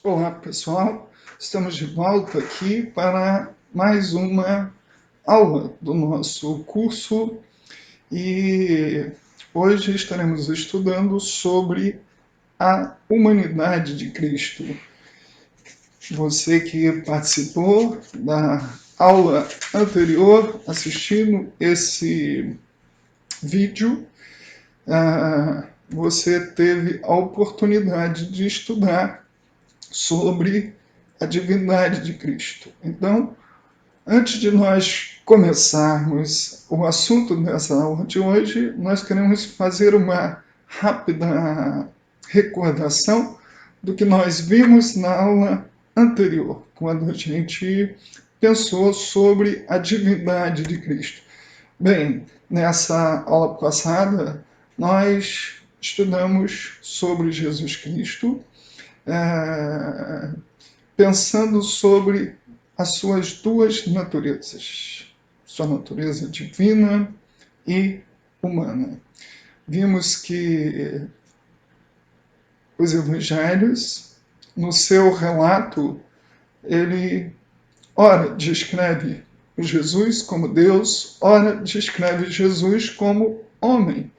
Olá pessoal, estamos de volta aqui para mais uma aula do nosso curso e hoje estaremos estudando sobre a humanidade de Cristo. Você que participou da aula anterior assistindo esse vídeo, você teve a oportunidade de estudar sobre a divindade de Cristo. Então, antes de nós começarmos o assunto dessa aula de hoje, nós queremos fazer uma rápida recordação do que nós vimos na aula anterior, quando a gente pensou sobre a divindade de Cristo. Bem, nessa aula passada, nós estudamos sobre Jesus Cristo, pensando sobre as suas duas naturezas, sua natureza divina e humana. Vimos que os evangelhos, no seu relato, ele ora descreve Jesus como Deus, ora descreve Jesus como homem.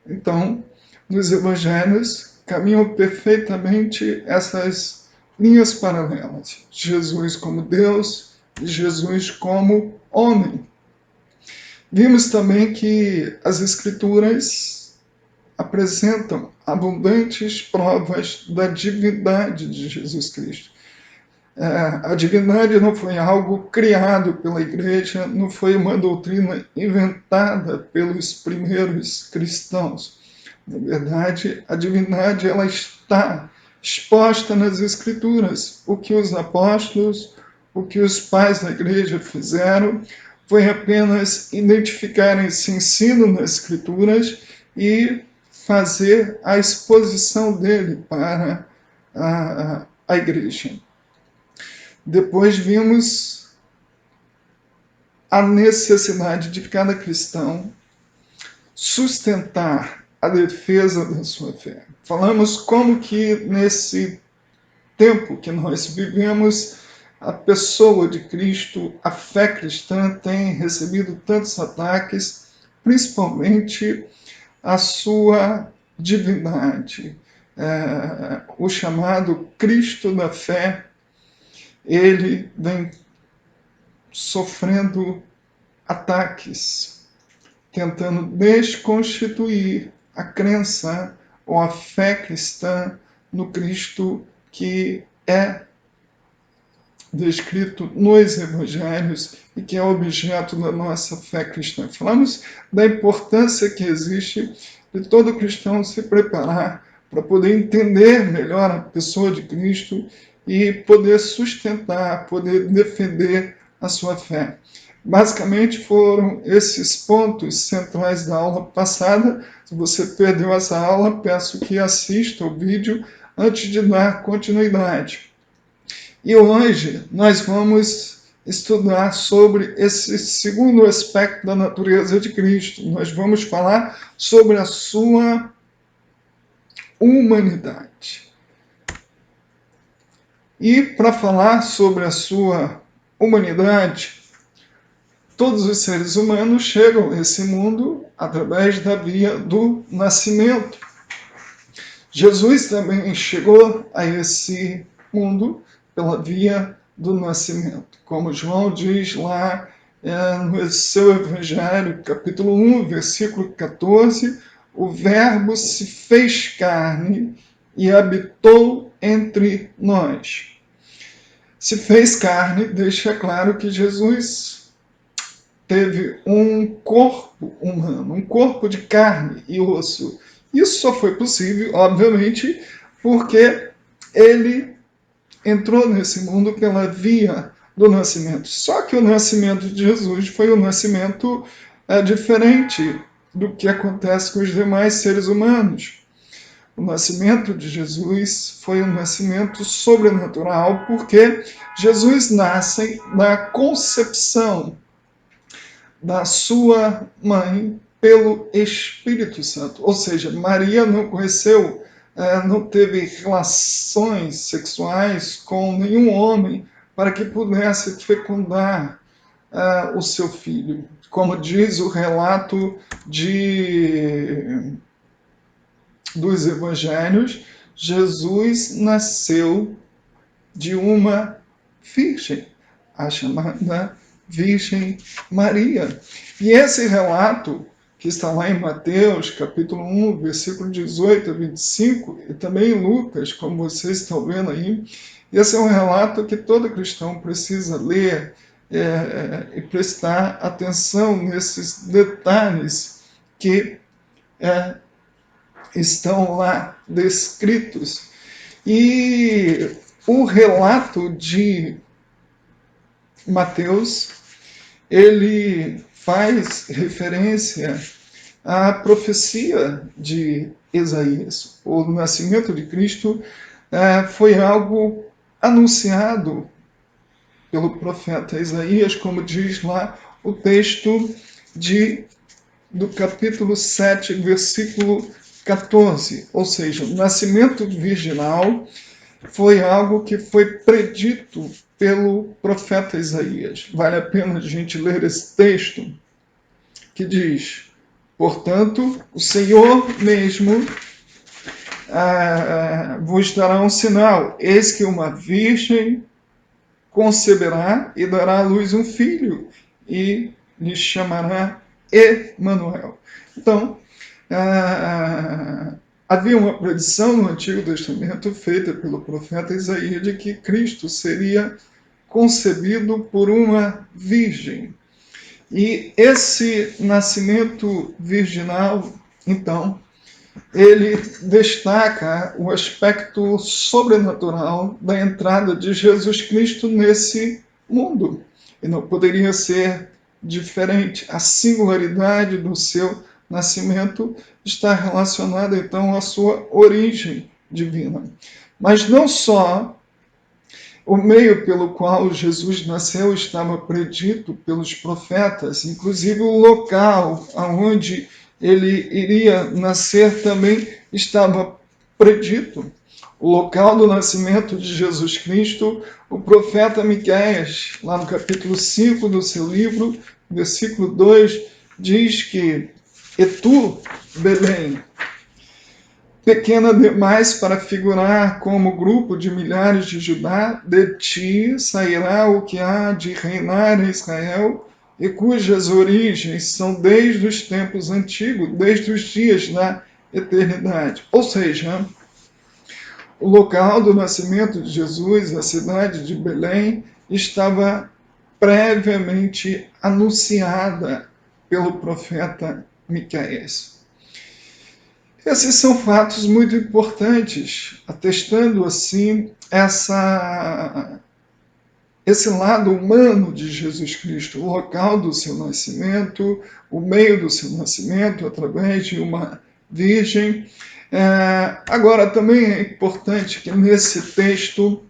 Então, nos evangelhos caminham perfeitamente essas linhas paralelas. Jesus como Deus e Jesus como homem. Vimos também que as Escrituras apresentam abundantes provas da divindade de Jesus Cristo. A divindade não foi algo criado pela igreja, não foi uma doutrina inventada pelos primeiros cristãos. Na verdade, a divindade ela está exposta nas Escrituras. O que os apóstolos, o que os pais da igreja fizeram foi apenas identificar esse ensino nas Escrituras e fazer a exposição dele para a igreja. Depois vimos a necessidade de cada cristão sustentar a defesa da sua fé. Falamos como que nesse tempo que nós vivemos, a pessoa de Cristo, a fé cristã tem recebido tantos ataques, principalmente a sua divindade. O chamado Cristo da fé, ele vem sofrendo ataques, tentando desconstituir a crença ou a fé cristã no Cristo que é descrito nos evangelhos e que é objeto da nossa fé cristã. Falamos da importância que existe de todo cristão se preparar para poder entender melhor a pessoa de Cristo e poder sustentar, poder defender a sua fé. Basicamente foram esses pontos centrais da aula passada. Se você perdeu essa aula, peço que assista o vídeo antes de dar continuidade. E hoje nós vamos estudar sobre esse segundo aspecto da natureza de Cristo. Nós vamos falar sobre a sua humanidade. E para falar sobre a sua humanidade, todos os seres humanos chegam a esse mundo através da via do nascimento. Jesus também chegou a esse mundo pela via do nascimento. Como João diz lá no seu Evangelho, capítulo 1, versículo 14, o Verbo se fez carne e habitou entre nós. Se fez carne, deixa claro que Jesus teve um corpo humano, um corpo de carne e osso. Isso só foi possível, obviamente, porque ele entrou nesse mundo pela via do nascimento. Só que o nascimento de Jesus foi um nascimento diferente do que acontece com os demais seres humanos. O nascimento de Jesus foi um nascimento sobrenatural, porque Jesus nasce na concepção da sua mãe pelo Espírito Santo. Ou seja, Maria não conheceu não teve relações sexuais com nenhum homem para que pudesse fecundar o seu filho. Como diz o relato dos evangelhos, Jesus nasceu de uma virgem, a chamada Virgem Maria. E esse relato, que está lá em Mateus, capítulo 1, versículo 18 a 25, e também em Lucas, como vocês estão vendo aí, esse é um relato que todo cristão precisa ler e prestar atenção nesses detalhes que estão lá descritos. E o relato de Mateus, ele faz referência à profecia de Isaías. O nascimento de Cristo foi algo anunciado pelo profeta Isaías, como diz lá o texto do capítulo 7, versículo 14. Ou seja, o nascimento virginal foi algo que foi predito pelo profeta Isaías. Vale a pena a gente ler esse texto que diz: portanto, o Senhor mesmo vos dará um sinal. Eis que uma virgem conceberá e dará à luz um filho, e lhe chamará Emanuel. Então, havia uma predição no Antigo Testamento feita pelo profeta Isaías de que Cristo seria concebido por uma virgem. E esse nascimento virginal, então, ele destaca o aspecto sobrenatural da entrada de Jesus Cristo nesse mundo. E não poderia ser diferente. A singularidade do seu nascimento está relacionada, então, à sua origem divina. Mas não só o meio pelo qual Jesus nasceu estava predito pelos profetas, inclusive o local aonde ele iria nascer também estava predito. O local do nascimento de Jesus Cristo, o profeta Miqueias, lá no capítulo 5 do seu livro, versículo 2, diz que "E tu, Belém, pequena demais para figurar como grupo de milhares de Judá, de ti sairá o que há de reinar em Israel, e cujas origens são desde os tempos antigos, desde os dias da eternidade." Ou seja, o local do nascimento de Jesus, a cidade de Belém, estava previamente anunciada pelo profeta Miqueias. Esses são fatos muito importantes, atestando assim esse lado humano de Jesus Cristo, o local do seu nascimento, o meio do seu nascimento, através de uma virgem. Agora, também é importante que nesse texto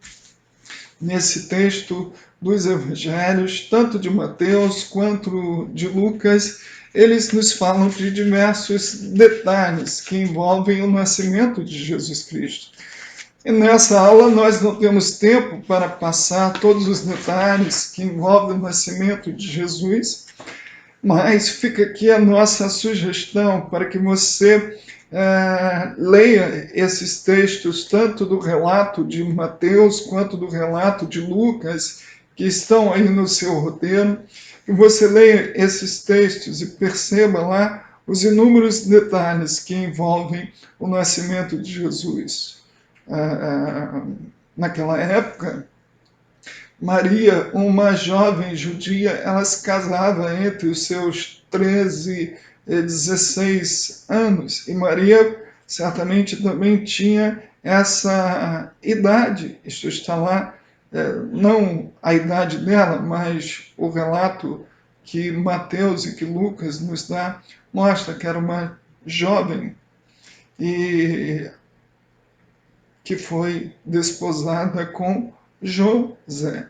dos evangelhos, tanto de Mateus quanto de Lucas, eles nos falam de diversos detalhes que envolvem o nascimento de Jesus Cristo. E nessa aula nós não temos tempo para passar todos os detalhes que envolvem o nascimento de Jesus, mas fica aqui a nossa sugestão para que você leia esses textos, tanto do relato de Mateus quanto do relato de Lucas, que estão aí no seu roteiro, que você leia esses textos e perceba lá os inúmeros detalhes que envolvem o nascimento de Jesus. Naquela época, Maria, uma jovem judia, ela se casava entre os seus 13 e 16 anos. E Maria certamente também tinha essa idade. Isto está lá, não a idade dela, mas o relato que Mateus e que Lucas nos dá, mostra que era uma jovem e que foi desposada com José.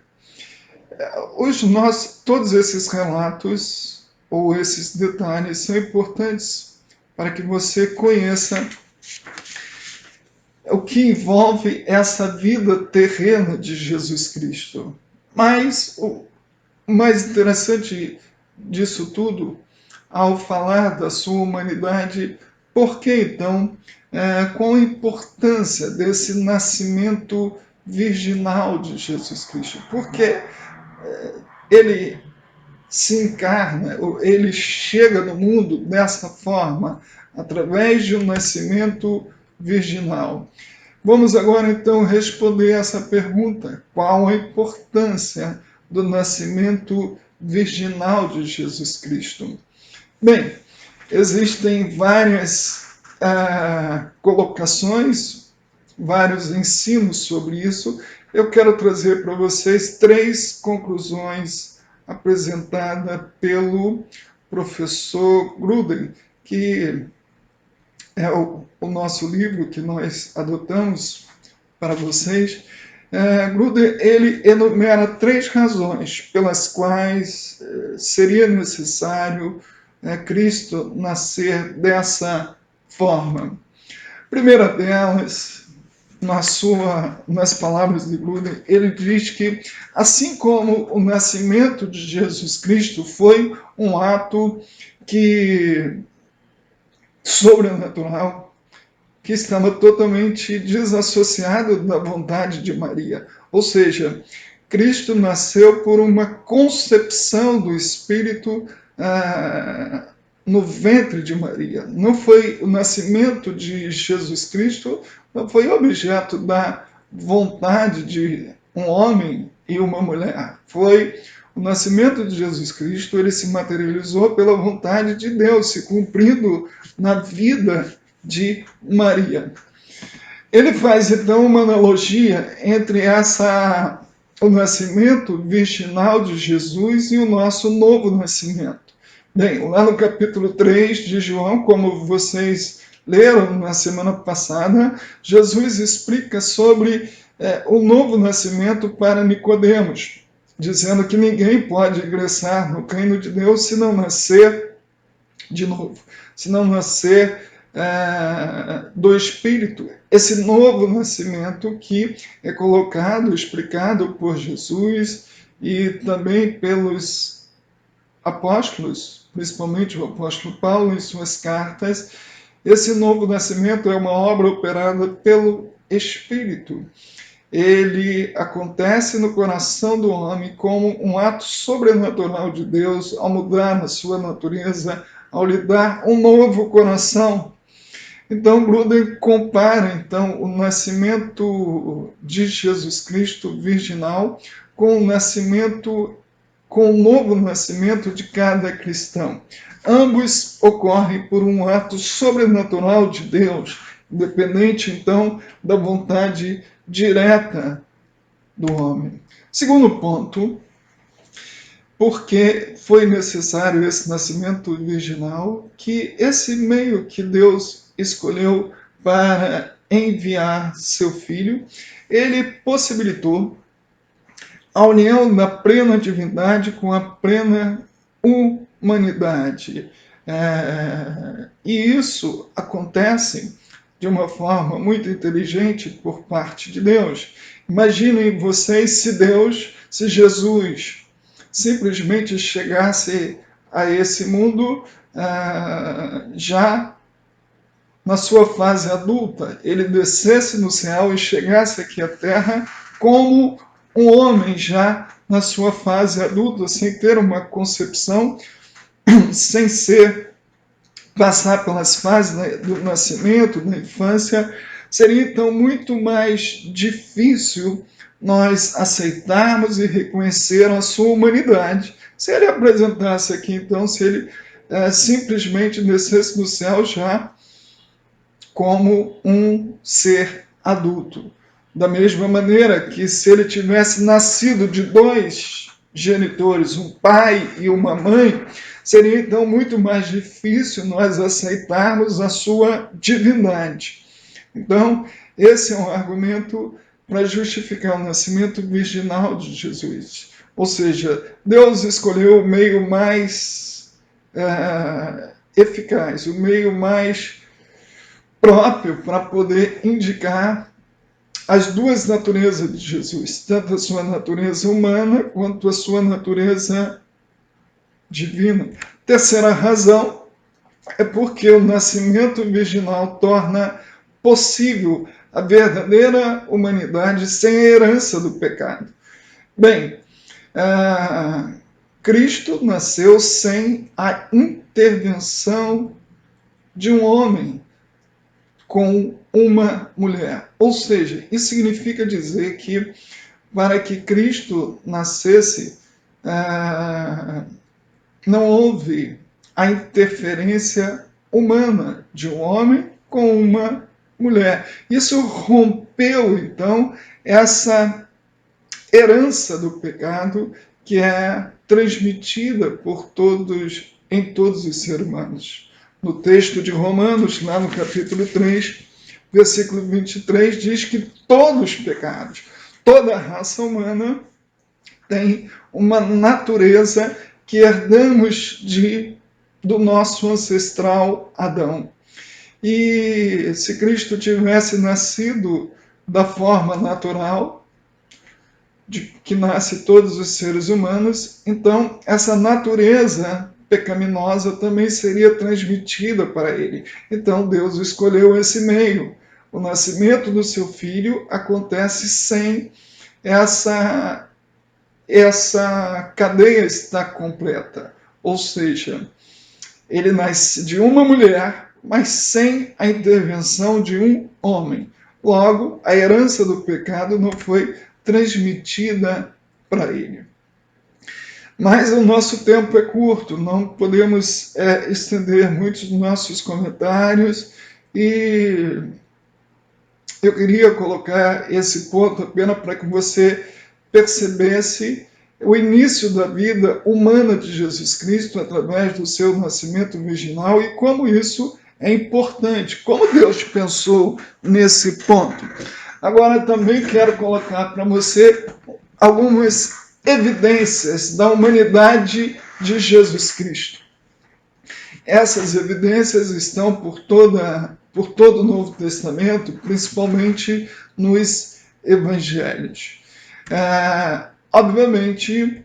Todos esses relatos ou esses detalhes são importantes para que você conheça o que envolve essa vida terrena de Jesus Cristo. Mas o mais interessante disso tudo, ao falar da sua humanidade, por que então, qual a importância desse nascimento virginal de Jesus Cristo? Porque ele se encarna, ele chega no mundo dessa forma, através de um nascimento virginal. Vamos agora então responder essa pergunta: qual a importância do nascimento virginal de Jesus Cristo? Bem, existem várias colocações, vários ensinos sobre isso. Eu quero trazer para vocês 3 conclusões apresentadas pelo professor Gruden, que é o nosso livro que nós adotamos para vocês. Gruden, ele enumera 3 razões pelas quais seria necessário Cristo nascer dessa forma. Primeira delas, nas palavras de Gruden, ele diz que, assim como o nascimento de Jesus Cristo foi um ato sobrenatural, que estava totalmente desassociado da vontade de Maria. Ou seja, Cristo nasceu por uma concepção do Espírito no ventre de Maria. Não foi o nascimento de Jesus Cristo, não foi objeto da vontade de um homem e uma mulher. Foi o nascimento de Jesus Cristo, ele se materializou pela vontade de Deus, se cumprindo na vida de Maria. Ele faz então uma analogia entre o nascimento virginal de Jesus e o nosso novo nascimento. Bem, lá no capítulo 3 de João, como vocês leram na semana passada, Jesus explica sobre o novo nascimento para Nicodemos, dizendo que ninguém pode ingressar no reino de Deus se não nascer de novo, se não nascer do Espírito. Esse novo nascimento que é colocado, explicado por Jesus e também pelos apóstolos, principalmente o apóstolo Paulo em suas cartas. Esse novo nascimento é uma obra operada pelo Espírito. Ele acontece no coração do homem como um ato sobrenatural de Deus ao mudar a sua natureza, ao lhe dar um novo coração. Então, Gruden compara então, o nascimento de Jesus Cristo virginal com o novo nascimento de cada cristão. Ambos ocorrem por um ato sobrenatural de Deus, independente então da vontade direta do homem. Segundo ponto, porque foi necessário esse nascimento virginal, que esse meio que Deus escolheu para enviar seu filho, ele possibilitou a união da plena divindade com a plena humanidade. E isso acontece de uma forma muito inteligente por parte de Deus. Imaginem vocês se Jesus simplesmente chegasse a esse mundo já na sua fase adulta, ele descesse no céu e chegasse aqui à Terra como um homem já na sua fase adulta, sem ter uma concepção, sem passar pelas fases do nascimento, da infância. Seria então muito mais difícil nós aceitarmos e reconhecer a sua humanidade. Se ele apresentasse aqui, então, se ele simplesmente descesse do céu já como um ser adulto. Da mesma maneira que se ele tivesse nascido de 2 genitores, um pai e uma mãe, seria então muito mais difícil nós aceitarmos a sua divindade. Então, esse é um argumento para justificar o nascimento virginal de Jesus. Ou seja, Deus escolheu o meio mais eficaz, o meio mais próprio para poder indicar as duas naturezas de Jesus, tanto a sua natureza humana quanto a sua natureza divina. Terceira razão é porque o nascimento virginal torna possível a verdadeira humanidade sem a herança do pecado. Bem, Cristo nasceu sem a intervenção de um homem com uma mulher. Ou seja, isso significa dizer que para que Cristo nascesse, não houve a interferência humana de um homem com uma mulher. Isso rompeu, então, essa herança do pecado que é transmitida por todos, em todos os seres humanos. No texto de Romanos, lá no capítulo 3, versículo 23, diz que todos os pecados, toda a raça humana tem uma natureza que herdamos do nosso ancestral Adão. E se Cristo tivesse nascido da forma natural, que nasce todos os seres humanos, então essa natureza pecaminosa também seria transmitida para ele. Então Deus escolheu esse meio. O nascimento do seu filho acontece sem essa cadeia estar completa. Ou seja, ele nasce de uma mulher, mas sem a intervenção de um homem. Logo, a herança do pecado não foi transmitida para ele. Mas o nosso tempo é curto, não podemos estender muitos dos nossos comentários e eu queria colocar esse ponto apenas para que você percebesse o início da vida humana de Jesus Cristo através do seu nascimento virginal e como isso é importante, como Deus pensou nesse ponto. Agora também quero colocar para você algumas evidências da humanidade de Jesus Cristo. Essas evidências estão por todo o Novo Testamento, principalmente nos Evangelhos. Obviamente,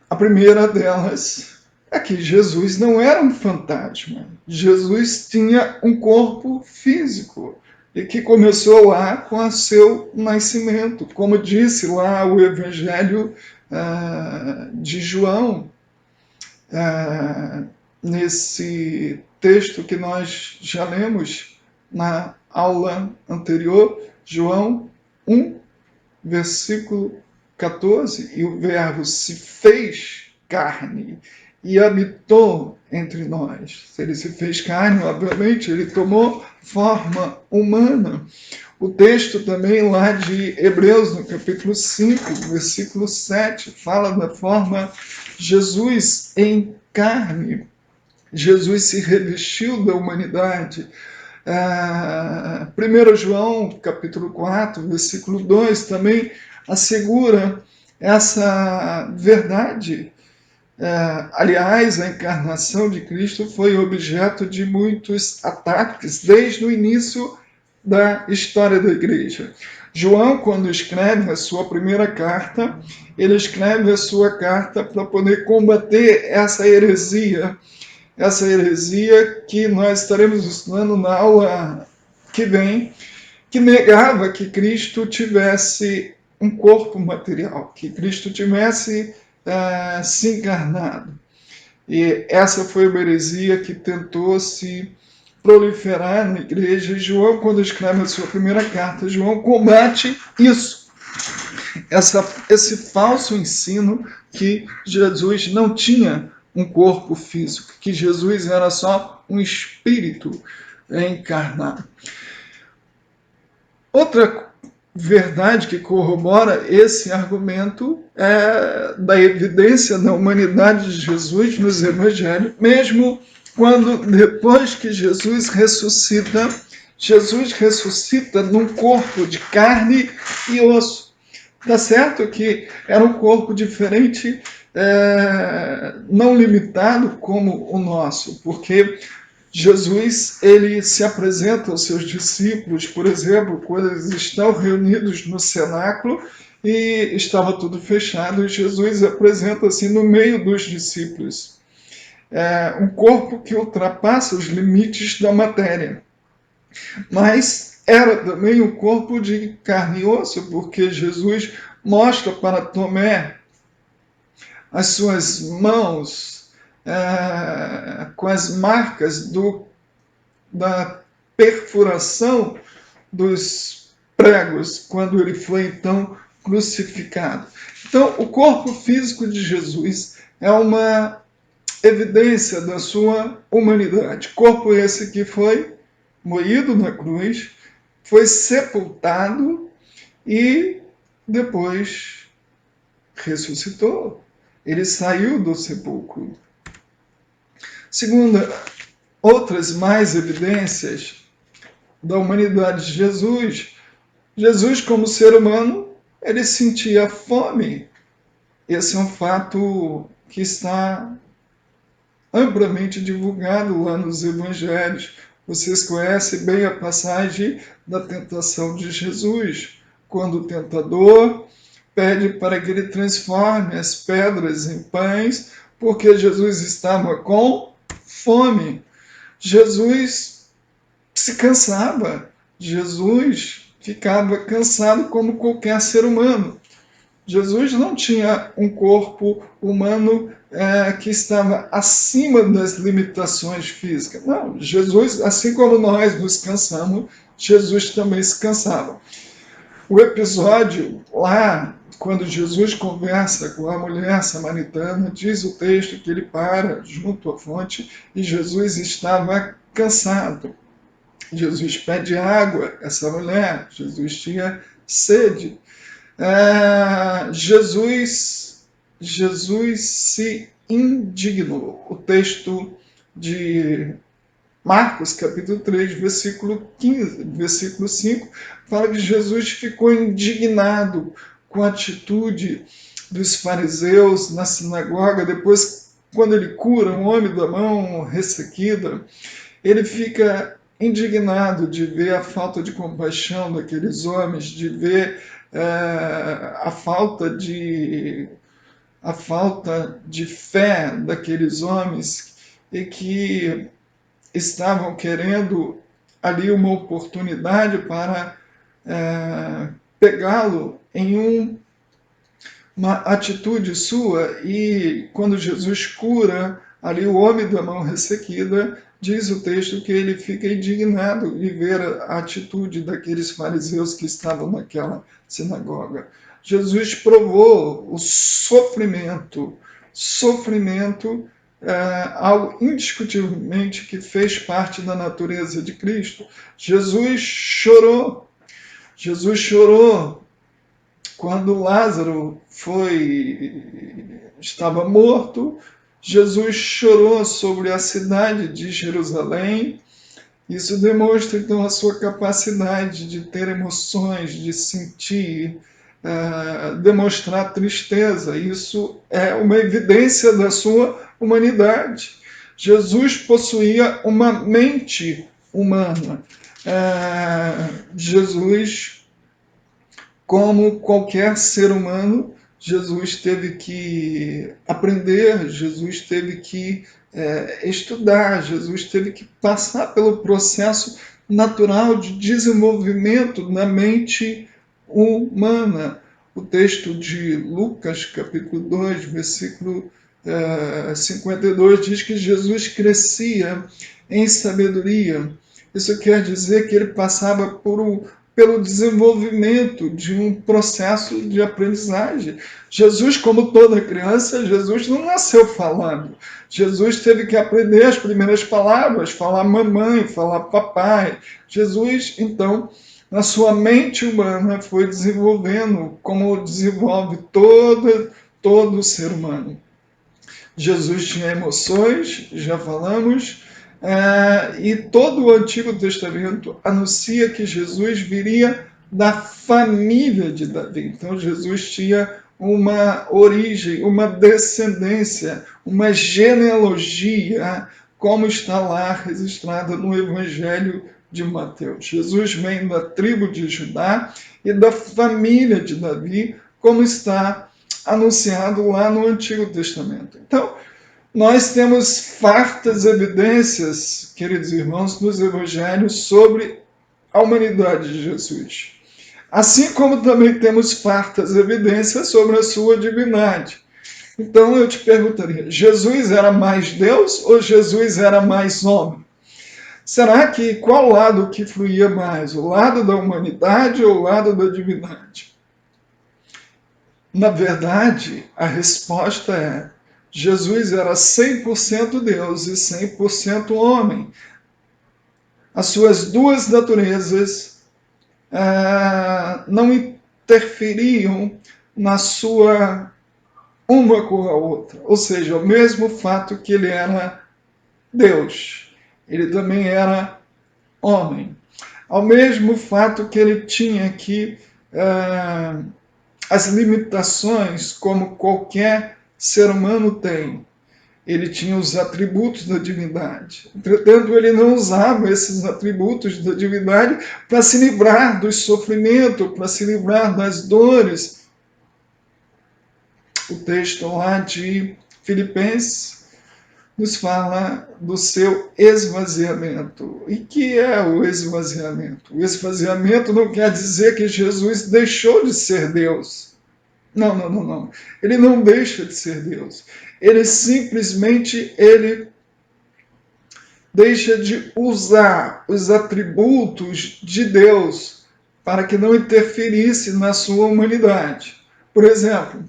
a primeira delas é que Jesus não era um fantasma. Jesus tinha um corpo físico e que começou lá com o seu nascimento, como disse lá o Evangelho de João, nesse texto que nós já lemos na aula anterior, João 1, versículo 14, e o verbo se fez carne e habitou entre nós. Se ele se fez carne, obviamente, ele tomou forma humana. O texto também lá de Hebreus, no capítulo 5, versículo 7, fala da forma Jesus em carne. Jesus se revestiu da humanidade. 1 João, capítulo 4, versículo 2, também assegura essa verdade. Aliás, a encarnação de Cristo foi objeto de muitos ataques desde o início da história da igreja. João, quando escreve a sua primeira carta, ele escreve a sua carta para poder combater essa heresia que nós estaremos estudando na aula que vem, que negava que Cristo tivesse um corpo material, que Cristo tivesse se encarnado. E essa foi uma heresia que tentou se proliferar na igreja. E João, quando escreve a sua primeira carta, João combate isso, esse falso ensino que Jesus não tinha um corpo físico, que Jesus era só um espírito encarnado. Outra verdade que corrobora esse argumento é da evidência da humanidade de Jesus nos evangelhos, mesmo quando depois que Jesus ressuscita num corpo de carne e osso. Tá certo que era um corpo diferente, não limitado como o nosso, porque Jesus, ele se apresenta aos seus discípulos, por exemplo, quando eles estão reunidos no cenáculo e estava tudo fechado, e Jesus apresenta-se no meio dos discípulos. É um corpo que ultrapassa os limites da matéria, mas era também um corpo de carne e osso, porque Jesus mostra para Tomé as suas mãos com as marcas da perfuração dos pregos, quando ele foi então crucificado. Então, o corpo físico de Jesus é uma evidência da sua humanidade. Corpo esse que foi moído na cruz, foi sepultado e depois ressuscitou. Ele saiu do sepulcro. Segunda, outras mais evidências da humanidade de Jesus. Jesus, como ser humano, ele sentia fome. Esse é um fato que está amplamente divulgado lá nos evangelhos. Vocês conhecem bem a passagem da tentação de Jesus, quando o tentador pede para que ele transforme as pedras em pães, porque Jesus estava com fome. Jesus se cansava. Jesus ficava cansado como qualquer ser humano. Jesus não tinha um corpo humano que estava acima das limitações físicas. Não, Jesus, assim como nós nos cansamos, Jesus também se cansava. O episódio lá, quando Jesus conversa com a mulher samaritana, diz o texto que ele para junto à fonte e Jesus estava cansado. Jesus pede água a essa mulher, Jesus tinha sede. Jesus se indignou. O texto de Marcos, capítulo 3, versículo 15, versículo 5, fala que Jesus ficou indignado com a atitude dos fariseus na sinagoga, depois, quando ele cura um homem da mão ressequida, ele fica indignado de ver a falta de compaixão daqueles homens, de ver a falta de fé daqueles homens e que estavam querendo ali uma oportunidade para pegá-lo em uma atitude sua. E quando Jesus cura ali o homem da mão ressequida, diz o texto que ele fica indignado de ver a atitude daqueles fariseus que estavam naquela sinagoga. Jesus provou o sofrimento, algo indiscutivelmente que fez parte da natureza de Cristo. Jesus chorou quando Lázaro estava morto. Jesus chorou sobre a cidade de Jerusalém. Isso demonstra então a sua capacidade de ter emoções, de sentir, demonstrar tristeza. Isso é uma evidência da sua humanidade. Jesus possuía uma mente humana. Jesus, como qualquer ser humano, Jesus teve que aprender, Jesus teve que estudar, Jesus teve que passar pelo processo natural de desenvolvimento na mente humana. O texto de Lucas, capítulo 2, versículo 52, diz que Jesus crescia em sabedoria. Isso quer dizer que ele passava pelo desenvolvimento de um processo de aprendizagem. Jesus, como toda criança, Jesus não nasceu falando. Jesus teve que aprender as primeiras palavras, falar mamãe, falar papai. Jesus, então, na sua mente humana, foi desenvolvendo como desenvolve todo ser humano. Jesus tinha emoções, já falamos, e todo o Antigo Testamento anuncia que Jesus viria da família de Davi. Então Jesus tinha uma origem, uma descendência, uma genealogia como está lá registrada no Evangelho de Mateus. Jesus vem da tribo de Judá e da família de Davi, como está anunciado lá no Antigo Testamento. Então, nós temos fartas evidências, queridos irmãos, nos evangelhos sobre a humanidade de Jesus. Assim como também temos fartas evidências sobre a sua divindade. Então eu te perguntaria, Jesus era mais Deus ou Jesus era mais homem? Será que qual lado que fluía mais? O lado da humanidade ou o lado da divindade? Na verdade, a resposta é: Jesus era 100% Deus e 100% homem. As suas duas naturezas não interferiam na sua uma com a outra. Ou seja, o mesmo fato que ele era Deus, ele também era homem. Ao mesmo fato que ele tinha que as limitações como qualquer ser humano tem. Ele tinha os atributos da divindade. Entretanto, ele não usava esses atributos da divindade para se livrar do sofrimento, para se livrar das dores. O texto lá de Filipenses nos fala do seu esvaziamento. E que é o esvaziamento? O esvaziamento não quer dizer que Jesus deixou de ser Deus. Não. Ele não deixa de ser Deus. Ele simplesmente deixa de usar os atributos de Deus para que não interferisse na sua humanidade. Por exemplo,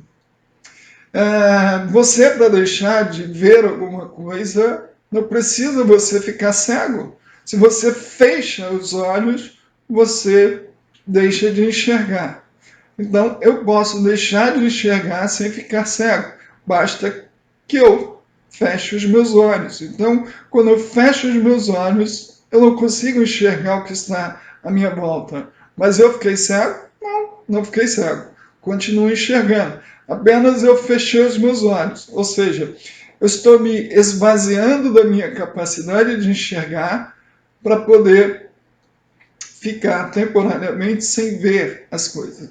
você, para deixar de ver alguma coisa, não precisa você ficar cego. Se você fecha os olhos, você deixa de enxergar. Então, eu posso deixar de enxergar sem ficar cego. Basta que eu feche os meus olhos. Então, quando eu fecho os meus olhos, eu não consigo enxergar o que está à minha volta. Mas eu fiquei cego? Não fiquei cego. Continuo enxergando. Apenas eu fechei os meus olhos. Ou seja, eu estou me esvaziando da minha capacidade de enxergar para poder ficar temporariamente sem ver as coisas.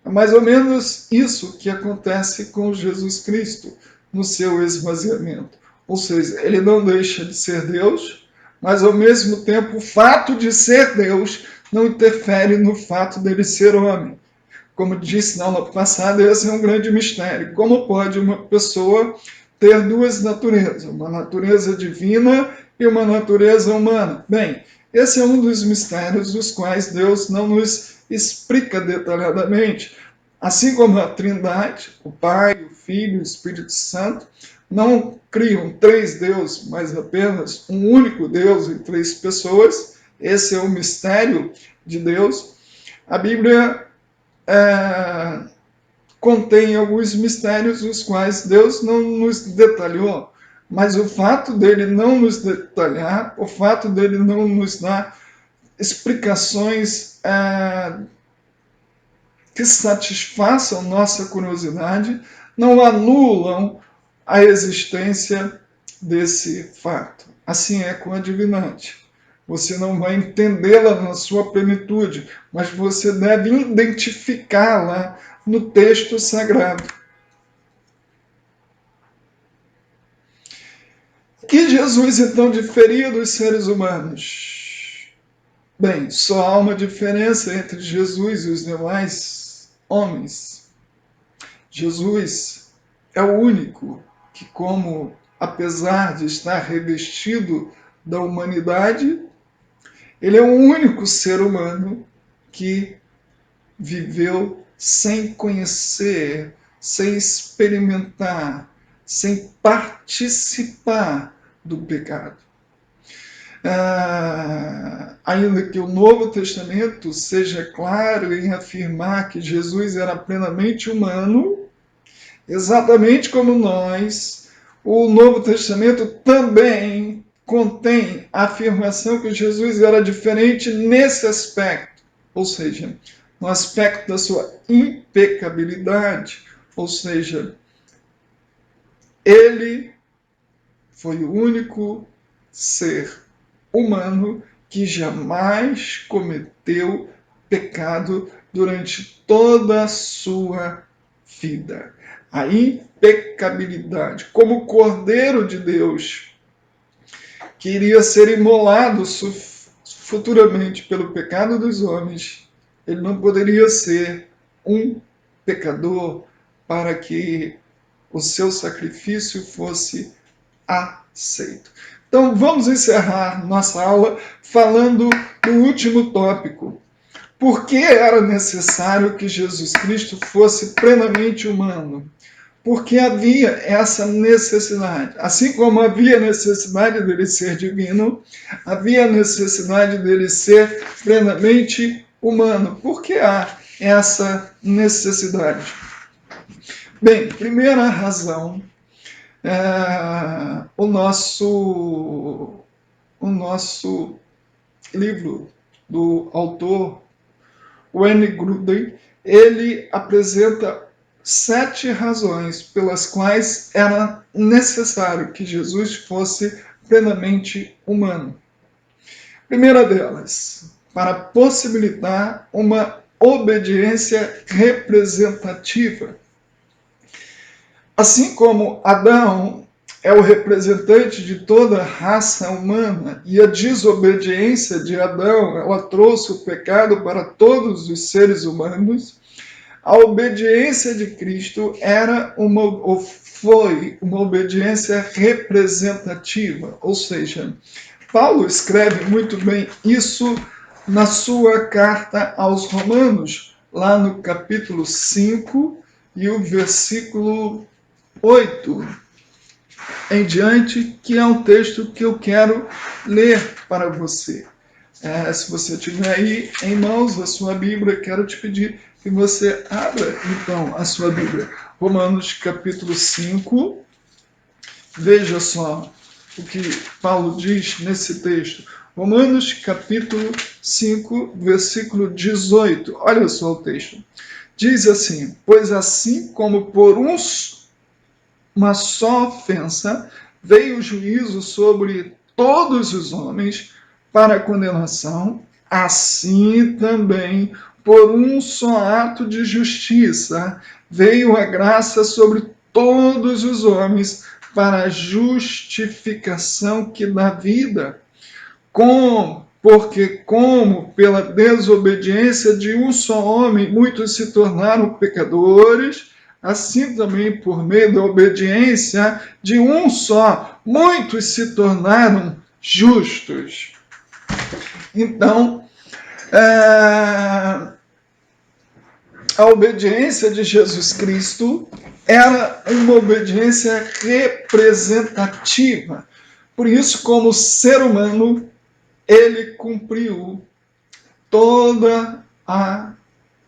É mais ou menos isso que acontece com Jesus Cristo no seu esvaziamento. Ou seja, ele não deixa de ser Deus, mas ao mesmo tempo o fato de ser Deus não interfere no fato dele ser homem. Como disse na aula passada, esse é um grande mistério. Como pode uma pessoa ter duas naturezas, uma natureza divina e uma natureza humana? Bem, esse é um dos mistérios dos quais Deus não nos explica detalhadamente. Assim como a Trindade, o Pai, o Filho e o Espírito Santo, não criam três deuses, mas apenas um único Deus em três pessoas. Esse é o mistério de Deus. A Bíblia contém alguns mistérios os quais Deus não nos detalhou, mas o fato dele não nos detalhar, o fato dele não nos dar explicações que satisfaçam nossa curiosidade, não anulam a existência desse fato. Assim é com a divindade. Você não vai entendê-la na sua plenitude, mas você deve identificá-la no texto sagrado. Que Jesus então diferia dos seres humanos? Bem, só há uma diferença entre Jesus e os demais homens. Jesus é o único que, apesar de estar revestido da humanidade, ele é o único ser humano que viveu sem conhecer, sem experimentar, sem participar do pecado. Ainda que o Novo Testamento seja claro em afirmar que Jesus era plenamente humano, exatamente como nós, o Novo Testamento também contém a afirmação que Jesus era diferente nesse aspecto, ou seja, no aspecto da sua impecabilidade, ou seja, ele foi o único ser humano que jamais cometeu pecado durante toda a sua vida. A impecabilidade, como Cordeiro de Deus, que iria ser imolado futuramente pelo pecado dos homens, ele não poderia ser um pecador para que o seu sacrifício fosse aceito. Então vamos encerrar nossa aula falando do último tópico. Por que era necessário que Jesus Cristo fosse plenamente humano? Porque havia essa necessidade. Assim como havia necessidade dele ser divino, havia necessidade dele ser plenamente humano. Por que há essa necessidade? Bem, primeira razão, o nosso livro do autor Wayne Grudem, ele apresenta 7 razões pelas quais era necessário que Jesus fosse plenamente humano. Primeira delas, para possibilitar uma obediência representativa. Assim como Adão é o representante de toda a raça humana e a desobediência de Adão, ela trouxe o pecado para todos os seres humanos, a obediência de Cristo foi uma obediência representativa, ou seja, Paulo escreve muito bem isso na sua carta aos Romanos, lá no capítulo 5 e o versículo 8 em diante, que é um texto que eu quero ler para você. Se você tiver aí em mãos a sua Bíblia, quero te pedir que você abra então a sua Bíblia. Romanos capítulo 5, veja só o que Paulo diz nesse texto. Romanos capítulo 5, versículo 18. Olha só o texto. Diz assim: pois assim como por uma só ofensa veio o juízo sobre todos os homens para a condenação, assim também por um só ato de justiça veio a graça sobre todos os homens para a justificação que dá vida. Porque como pela desobediência de um só homem muitos se tornaram pecadores, assim também por meio da obediência de um só muitos se tornaram justos. Então, a obediência de Jesus Cristo era uma obediência representativa. Por isso, como ser humano, ele cumpriu toda a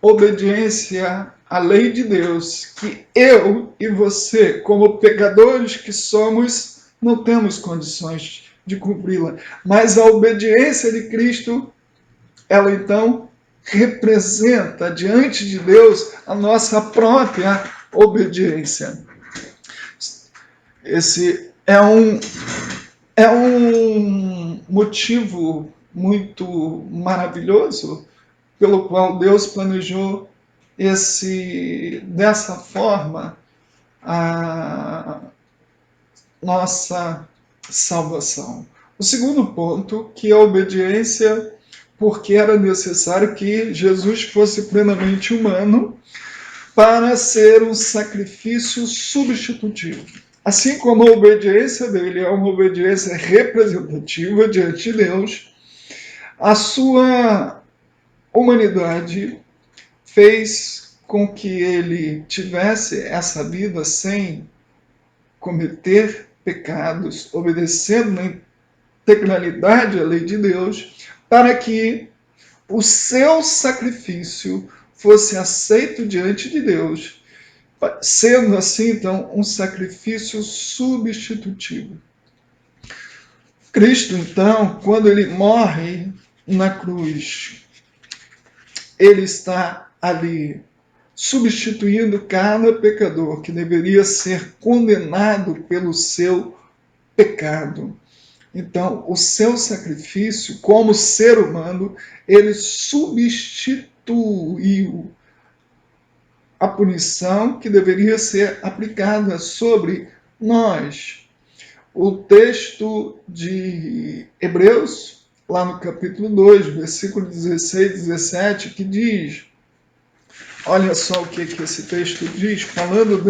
obediência à lei de Deus, que eu e você, como pecadores que somos, não temos condições de cumpri-la. Mas a obediência de Cristo, ela então representa diante de Deus a nossa própria obediência. Esse é um motivo muito maravilhoso pelo qual Deus planejou dessa forma a nossa salvação. O segundo ponto, que é a obediência, porque era necessário que Jesus fosse plenamente humano para ser um sacrifício substitutivo. Assim como a obediência dele é uma obediência representativa diante de Deus, a sua humanidade fez com que ele tivesse essa vida sem cometer pecados, obedecendo na integralidade à lei de Deus, para que o seu sacrifício fosse aceito diante de Deus, sendo assim, então, um sacrifício substitutivo. Cristo, então, quando ele morre na cruz, ele está ali substituindo cada pecador que deveria ser condenado pelo seu pecado. Então, o seu sacrifício, como ser humano, ele substituiu a punição que deveria ser aplicada sobre nós. O texto de Hebreus, lá no capítulo 2, versículo 16 e 17, que diz, olha só o que esse texto diz, falando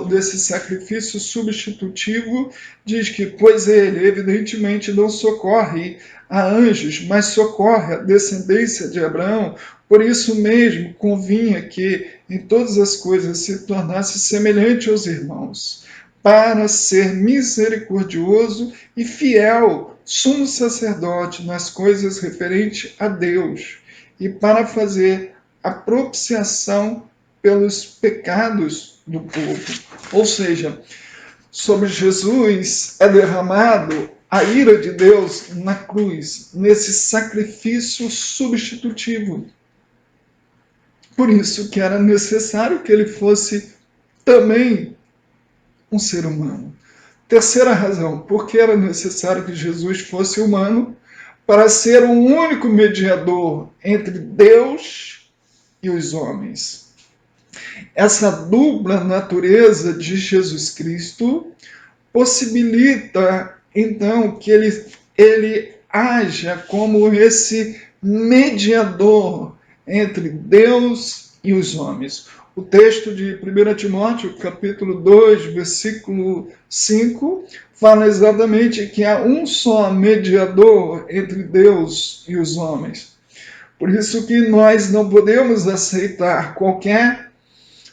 desse sacrifício substitutivo, diz que, pois ele, evidentemente, não socorre a anjos, mas socorre a descendência de Abraão, por isso mesmo convinha que em todas as coisas se tornasse semelhante aos irmãos, para ser misericordioso e fiel, sumo sacerdote nas coisas referentes a Deus, e para fazer a propiciação pelos pecados do povo. Ou seja, sobre Jesus é derramado a ira de Deus na cruz, nesse sacrifício substitutivo. Por isso que era necessário que ele fosse também um ser humano. Terceira razão, porque era necessário que Jesus fosse humano para ser o único mediador entre Deus e os homens. Essa dupla natureza de Jesus Cristo possibilita, então, que ele haja como esse mediador entre Deus e os homens. O texto de 1 Timóteo, capítulo 2, versículo 5, fala exatamente que há um só mediador entre Deus e os homens. Por isso que nós não podemos aceitar qualquer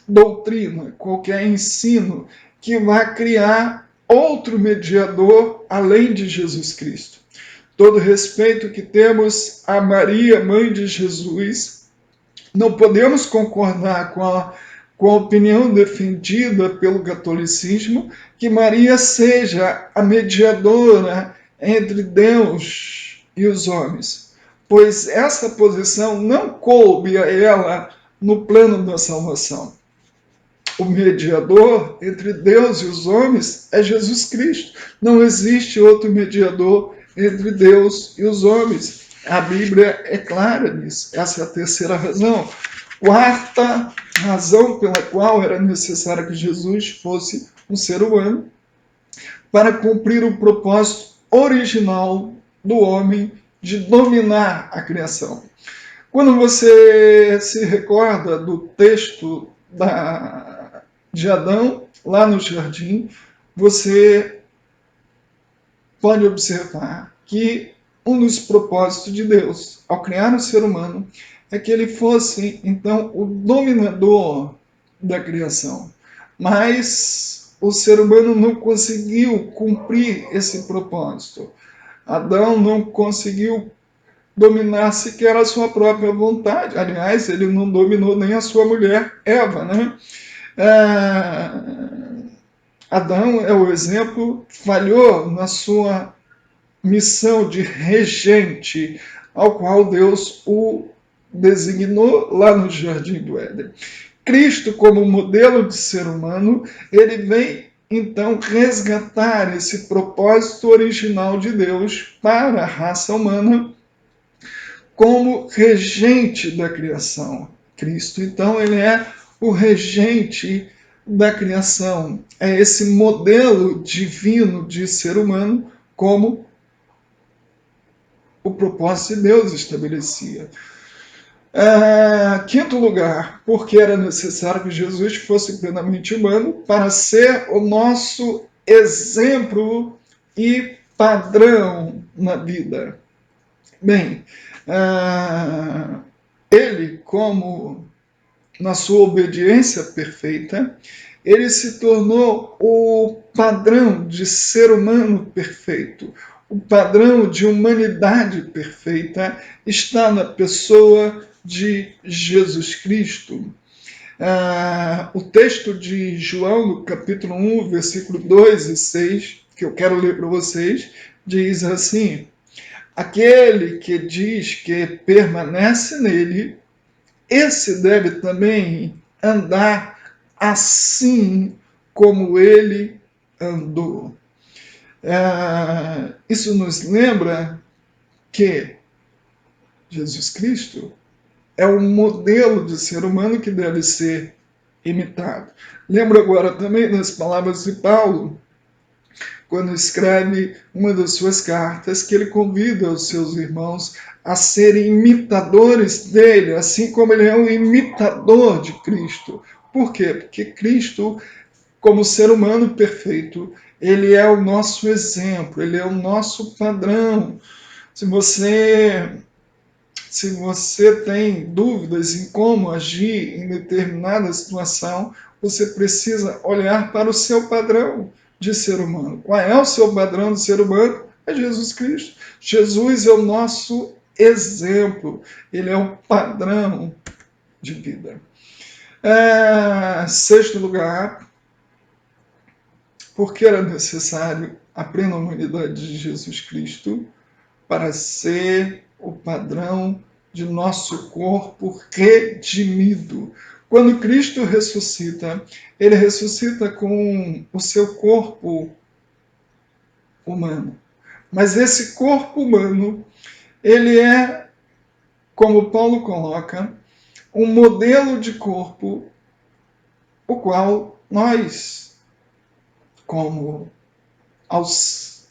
doutrina, qualquer ensino que vá criar outro mediador além de Jesus Cristo. Todo respeito que temos a Maria, mãe de Jesus, não podemos concordar com a opinião defendida pelo catolicismo, que Maria seja a mediadora entre Deus e os homens, pois essa posição não coube a ela no plano da salvação. O mediador entre Deus e os homens é Jesus Cristo. Não existe outro mediador entre Deus e os homens. A Bíblia é clara nisso. Essa é a terceira razão. Quarta razão pela qual era necessário que Jesus fosse um ser humano, para cumprir o propósito original do homem de dominar a criação. Quando você se recorda do texto de Adão, lá no jardim, você pode observar que um dos propósitos de Deus, ao criar o ser humano, é que ele fosse, então, o dominador da criação. Mas o ser humano não conseguiu cumprir esse propósito. Adão não conseguiu dominar sequer a sua própria vontade. Aliás, ele não dominou nem a sua mulher, Eva, né? Adão é o exemplo, falhou na sua missão de regente, ao qual Deus o designou lá no Jardim do Éden. Cristo, como modelo de ser humano, ele vem então resgatar esse propósito original de Deus para a raça humana como regente da criação. Cristo, então, ele é o regente da criação. É esse modelo divino de ser humano como o propósito de Deus estabelecia. Quinto lugar, porque era necessário que Jesus fosse plenamente humano para ser o nosso exemplo e padrão na vida. Bem, ele, como na sua obediência perfeita, ele se tornou o padrão de ser humano perfeito. O padrão de humanidade perfeita está na pessoa de Jesus Cristo. O texto de João, no capítulo 1, versículo 2 e 6, que eu quero ler para vocês, diz assim: aquele que diz que permanece nele, esse deve também andar assim como ele andou. Isso nos lembra que Jesus Cristo é um modelo de ser humano que deve ser imitado. Lembro agora também das palavras de Paulo, quando escreve uma das suas cartas, que ele convida os seus irmãos a serem imitadores dele, assim como ele é um imitador de Cristo. Por quê? Porque Cristo, como ser humano perfeito, ele é o nosso exemplo, ele é o nosso padrão. Se você tem dúvidas em como agir em determinada situação, você precisa olhar para o seu padrão de ser humano. Qual é o seu padrão de ser humano? É Jesus Cristo. Jesus é o nosso exemplo, ele é o padrão de vida. Sexto lugar, porque era necessário a plena humanidade de Jesus Cristo para ser o padrão de nosso corpo redimido. Quando Cristo ressuscita, ele ressuscita com o seu corpo humano. Mas esse corpo humano, ele é, como Paulo coloca, um modelo de corpo, o qual nós, como aos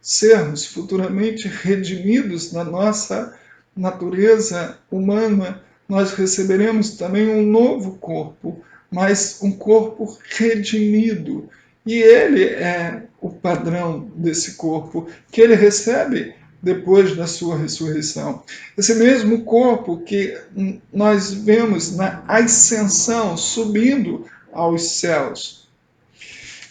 sermos futuramente redimidos na nossa natureza humana, nós receberemos também um novo corpo, mas um corpo redimido. E ele é o padrão desse corpo que ele recebe depois da sua ressurreição. Esse mesmo corpo que nós vemos na ascensão, subindo aos céus.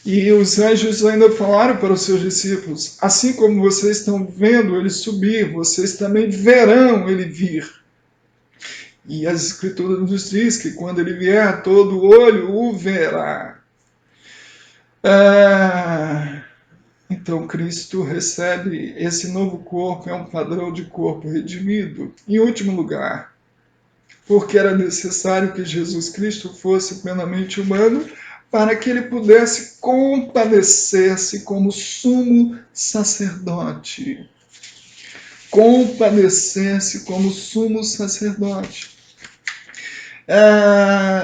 E os anjos ainda falaram para os seus discípulos: assim como vocês estão vendo ele subir, vocês também verão ele vir. E as escrituras nos diz que quando ele vier, todo olho o verá. Então Cristo recebe esse novo corpo, é um padrão de corpo redimido. Em último lugar, porque era necessário que Jesus Cristo fosse plenamente humano, para que ele pudesse compadecer-se como sumo sacerdote. Compadecer-se como sumo sacerdote.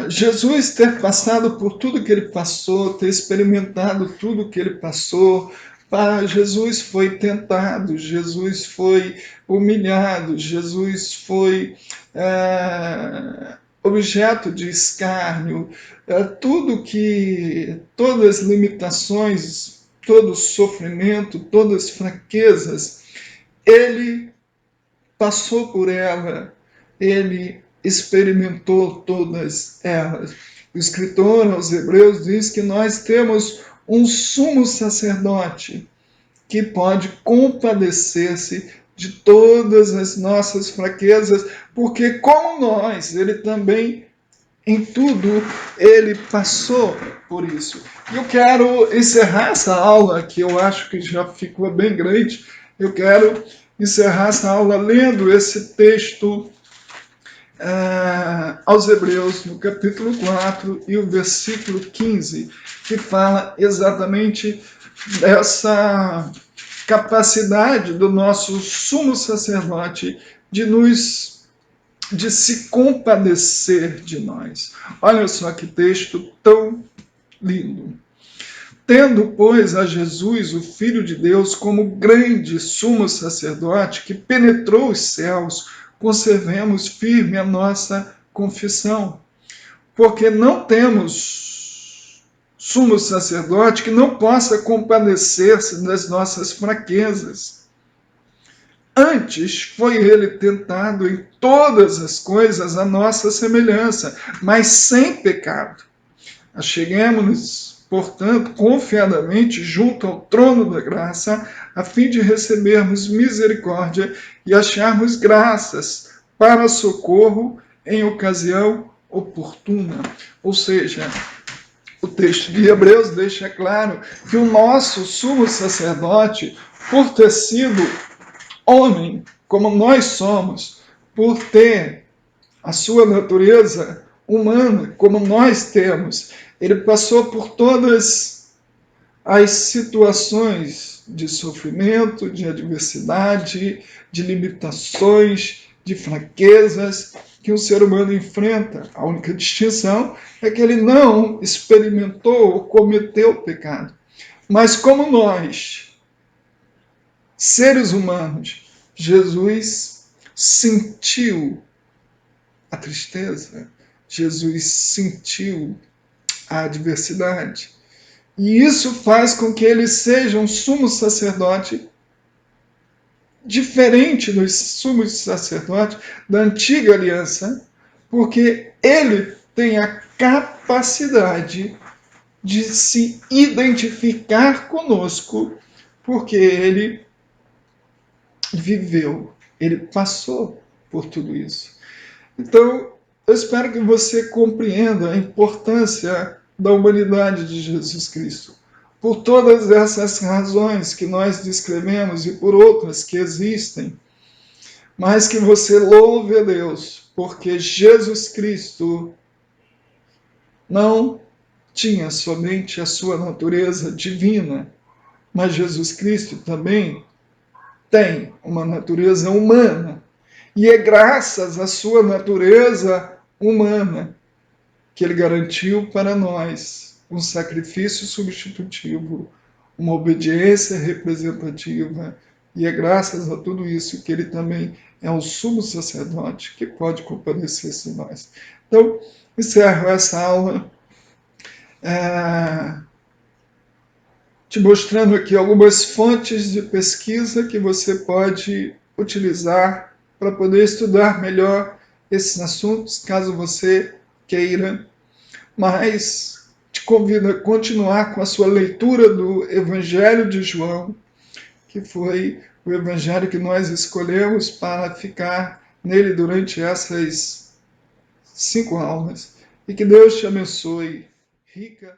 Jesus ter passado por tudo que ele passou, ter experimentado tudo que ele passou, Jesus foi tentado, Jesus foi humilhado, Jesus foi objeto de escárnio, todas as limitações, todo sofrimento, todas as fraquezas, ele passou por ela, ele experimentou todas elas. O escritor aos Hebreus diz que nós temos um sumo sacerdote que pode compadecer-se de todas as nossas fraquezas, porque como nós, ele também, em tudo, ele passou por isso. E eu quero encerrar essa aula, que eu acho que já ficou bem grande, eu quero encerrar essa aula lendo esse texto aos Hebreus, no capítulo 4 e o versículo 15, que fala exatamente dessa capacidade do nosso sumo sacerdote de se compadecer de nós. Olha só que texto tão lindo. Tendo, pois, a Jesus, o Filho de Deus, como grande sumo sacerdote que penetrou os céus, conservemos firme a nossa confissão, porque não temos sumo sacerdote que não possa compadecer-se das nossas fraquezas. Antes foi ele tentado em todas as coisas à nossa semelhança, mas sem pecado. Acheguemo-nos, portanto, confiadamente junto ao trono da graça, a fim de recebermos misericórdia e acharmos graças para socorro em ocasião oportuna. Ou seja, o texto de Hebreus deixa claro que o nosso sumo sacerdote, por ter sido homem, como nós somos, por ter a sua natureza humana, como nós temos, ele passou por todas as situações de sofrimento, de adversidade, de limitações, de fraquezas que o ser humano enfrenta. A única distinção é que ele não experimentou ou cometeu pecado. Mas como nós, seres humanos, Jesus sentiu a tristeza, Jesus sentiu a adversidade. E isso faz com que ele seja um sumo sacerdote diferente dos sumos sacerdotes da antiga aliança, porque ele tem a capacidade de se identificar conosco, porque ele viveu, ele passou por tudo isso. Então, eu espero que você compreenda a importância da humanidade de Jesus Cristo. Por todas essas razões que nós descrevemos e por outras que existem, mas que você louve a Deus, porque Jesus Cristo não tinha somente a sua natureza divina, mas Jesus Cristo também tem uma natureza humana. E é graças à sua natureza humana que ele garantiu para nós um sacrifício substitutivo, uma obediência representativa, e é graças a tudo isso que ele também é um sumo sacerdote que pode compadecer-se de nós. Então, encerro essa aula te mostrando aqui algumas fontes de pesquisa que você pode utilizar para poder estudar melhor esses assuntos, caso você queira. Mas te convido a continuar com a sua leitura do Evangelho de João, que foi o evangelho que nós escolhemos para ficar nele durante essas 5 aulas. E que Deus te abençoe rica